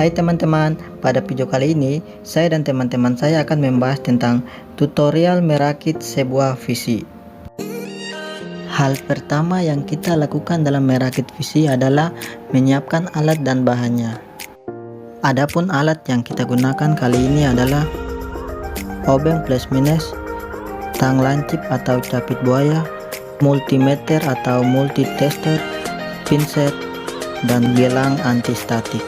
Hai teman-teman, pada video kali ini saya dan teman-teman saya akan membahas tentang tutorial merakit sebuah PC. Hal pertama yang kita lakukan dalam merakit PC adalah menyiapkan alat dan bahannya. Adapun alat yang kita gunakan kali ini adalah obeng plus minus, tang lancip atau capit buaya, multimeter atau multitester, pinset, dan gelang anti-statik.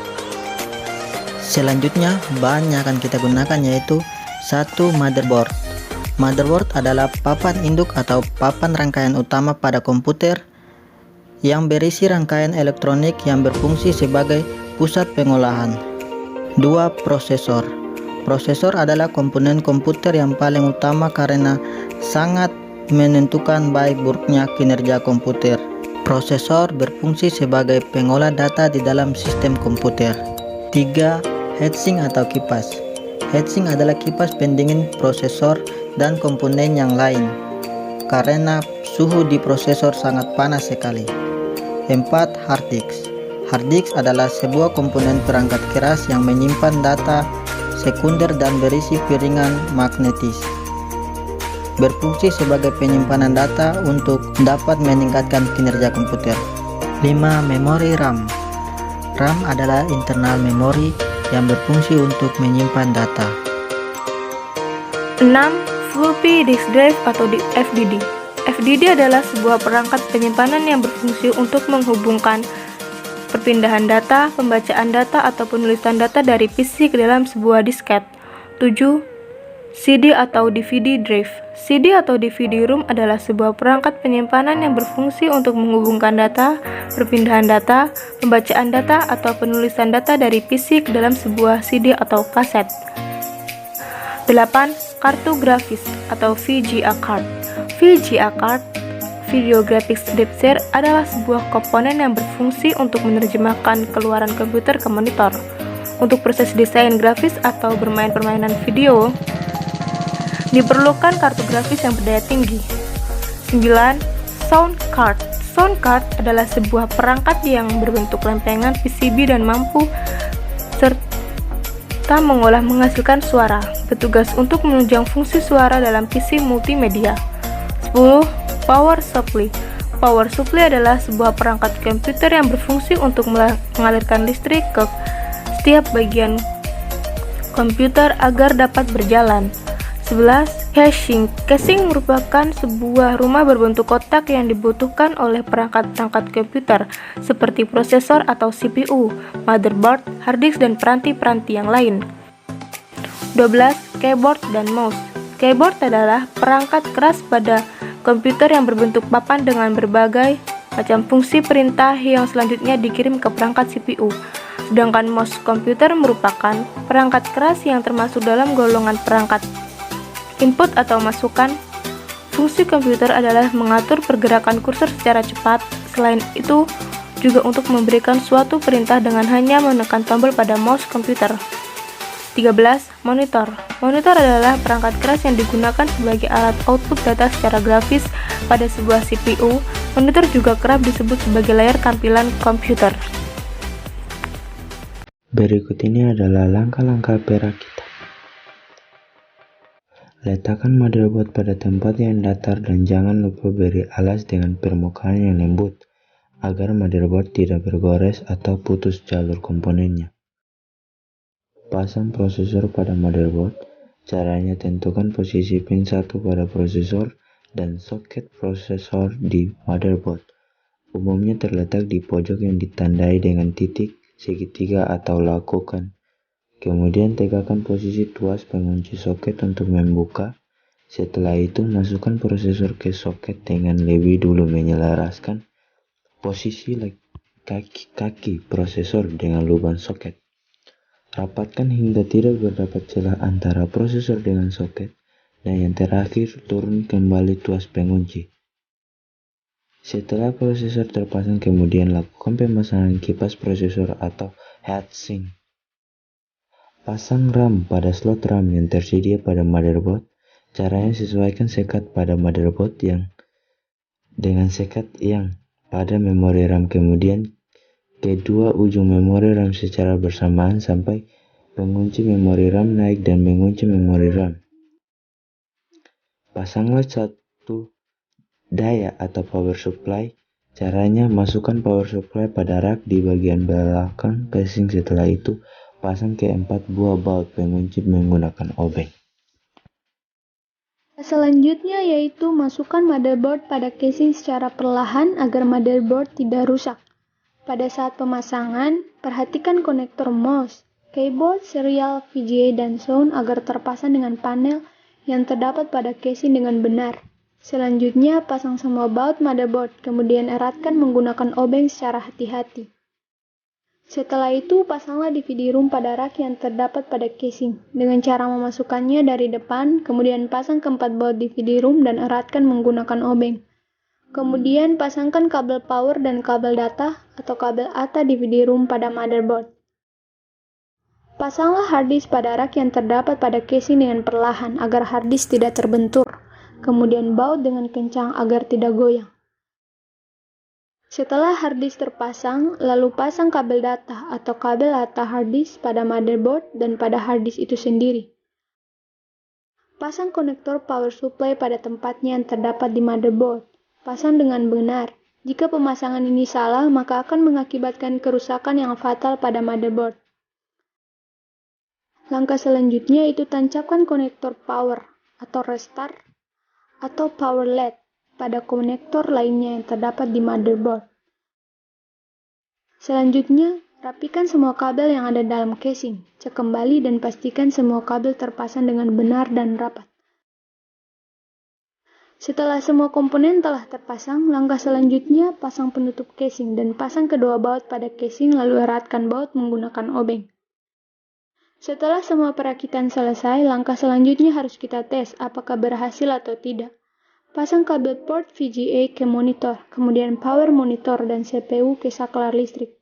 Selanjutnya, bahan yang akan kita gunakan yaitu satu motherboard. Motherboard adalah papan induk atau papan rangkaian utama pada komputer yang berisi rangkaian elektronik yang berfungsi sebagai pusat pengolahan. 2. Prosesor. Prosesor adalah komponen komputer yang paling utama karena sangat menentukan baik buruknya kinerja komputer. Prosesor berfungsi sebagai pengolah data di dalam sistem komputer. 3. Heatsink atau kipas. Heatsink adalah kipas pendingin prosesor dan komponen yang lain karena suhu di prosesor sangat panas sekali. 4. Hard disk. Hard disk adalah sebuah komponen perangkat keras yang menyimpan data sekunder dan berisi piringan magnetis. Berfungsi sebagai penyimpanan data untuk dapat meningkatkan kinerja komputer. 5. Memori RAM. RAM adalah internal memory yang berfungsi untuk menyimpan data. 6. Floppy disk drive atau FDD. FDD adalah sebuah perangkat penyimpanan yang berfungsi untuk menghubungkan perpindahan data, pembacaan data, atau penulisan data dari PC ke dalam sebuah disket. 7. CD atau DVD drive. CD atau DVD ROM adalah sebuah perangkat penyimpanan yang berfungsi untuk menghubungkan data, perpindahan data, pembacaan data, atau penulisan data dari PC ke dalam sebuah CD atau kaset. 8. Kartu grafis atau VGA card. VGA card, Video Graphics Adapter, adalah sebuah komponen yang berfungsi untuk menerjemahkan keluaran komputer ke monitor. Untuk proses desain grafis atau bermain permainan video, diperlukan kartu grafis yang berdaya tinggi. 9. Sound card. Sound card adalah sebuah perangkat yang berbentuk lempengan PCB dan mampu serta menghasilkan suara, bertugas untuk menunjang fungsi suara dalam PC multimedia. 10. Power supply. Power supply adalah sebuah perangkat komputer yang berfungsi untuk mengalirkan listrik ke setiap bagian komputer agar dapat berjalan. 11. Caching. Caching merupakan sebuah rumah berbentuk kotak yang dibutuhkan oleh perangkat-perangkat komputer seperti prosesor atau CPU, motherboard, hard disk, dan peranti-peranti yang lain. 12. Keyboard dan mouse. Keyboard adalah perangkat keras pada komputer yang berbentuk papan dengan berbagai macam fungsi perintah yang selanjutnya dikirim ke perangkat CPU. Sedangkan mouse komputer merupakan perangkat keras yang termasuk dalam golongan perangkat input atau masukan. Fungsi komputer adalah mengatur pergerakan kursor secara cepat. Selain itu, juga untuk memberikan suatu perintah dengan hanya menekan tombol pada mouse komputer. 13. Monitor. Monitor adalah perangkat keras yang digunakan sebagai alat output data secara grafis pada sebuah CPU. Monitor juga kerap disebut sebagai layar tampilan komputer. Berikut ini adalah langkah-langkah perakitan. Letakkan motherboard pada tempat yang datar dan jangan lupa beri alas dengan permukaan yang lembut agar motherboard tidak bergores atau putus jalur komponennya. Pasang prosesor pada motherboard. Caranya, tentukan posisi pin 1 pada prosesor dan soket prosesor di motherboard. Umumnya terletak di pojok yang ditandai dengan titik, segitiga, atau lakukan. Kemudian tegakkan posisi tuas pengunci soket untuk membuka. Setelah itu, masukkan prosesor ke soket dengan lebih dulu menyelaraskan posisi kaki prosesor dengan lubang soket. Rapatkan hingga tidak terdapat celah antara prosesor dengan soket. Dan yang terakhir, turun kembali tuas pengunci. Setelah prosesor terpasang, kemudian lakukan pemasangan kipas prosesor atau heatsink. Pasang RAM pada slot RAM yang tersedia pada motherboard. Caranya, sesuaikan sekat pada motherboard dengan sekat yang pada memori RAM. Kemudian kedua ujung memori RAM secara bersamaan sampai pengunci memori RAM naik dan mengunci memori RAM. Pasanglah satu daya atau power supply. Caranya, masukkan power supply pada rak di bagian belakang casing. Setelah itu, pasang ke 4 buah baut pengunci menggunakan obeng. Selanjutnya yaitu masukkan motherboard pada casing secara perlahan agar motherboard tidak rusak. Pada saat pemasangan, perhatikan konektor mouse, keyboard, serial, VGA, dan sound agar terpasang dengan panel yang terdapat pada casing dengan benar. Selanjutnya, pasang semua baut motherboard, kemudian eratkan menggunakan obeng secara hati-hati. Setelah itu, pasanglah DVD room pada rak yang terdapat pada casing, dengan cara memasukkannya dari depan, kemudian pasang keempat baut DVD room dan eratkan menggunakan obeng. Kemudian, pasangkan kabel power dan kabel data atau kabel ATA DVD room pada motherboard. Pasanglah hard disk pada rak yang terdapat pada casing dengan perlahan agar hard disk tidak terbentur. Kemudian baut dengan kencang agar tidak goyang. Setelah hard disk terpasang, lalu pasang kabel data atau kabel ATA hard disk pada motherboard dan pada hard disk itu sendiri. Pasang konektor power supply pada tempatnya yang terdapat di motherboard. Pasang dengan benar. Jika pemasangan ini salah, maka akan mengakibatkan kerusakan yang fatal pada motherboard. Langkah selanjutnya itu tancapkan konektor power atau restart atau power LED pada konektor lainnya yang terdapat di motherboard. Selanjutnya, rapikan semua kabel yang ada dalam casing, cek kembali dan pastikan semua kabel terpasang dengan benar dan rapat. Setelah semua komponen telah terpasang, langkah selanjutnya pasang penutup casing dan pasang kedua baut pada casing lalu eratkan baut menggunakan obeng. Setelah semua perakitan selesai, langkah selanjutnya harus kita tes apakah berhasil atau tidak. Pasang kabel port VGA ke monitor, kemudian power monitor dan CPU ke saklar listrik.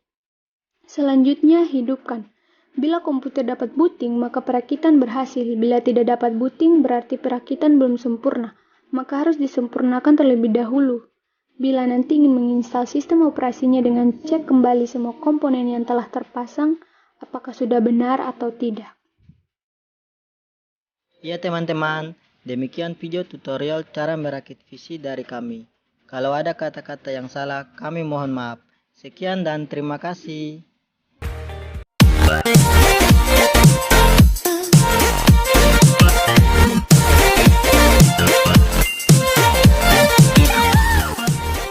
Selanjutnya, hidupkan. Bila komputer dapat booting, maka perakitan berhasil. Bila tidak dapat booting, berarti perakitan belum sempurna, maka harus disempurnakan terlebih dahulu. Bila nanti ingin menginstal sistem operasinya dengan cek kembali semua komponen yang telah terpasang, apakah sudah benar atau tidak. Ya teman-teman, demikian video tutorial cara merakit PC dari kami. Kalau ada kata-kata yang salah, kami mohon maaf. Sekian dan terima kasih.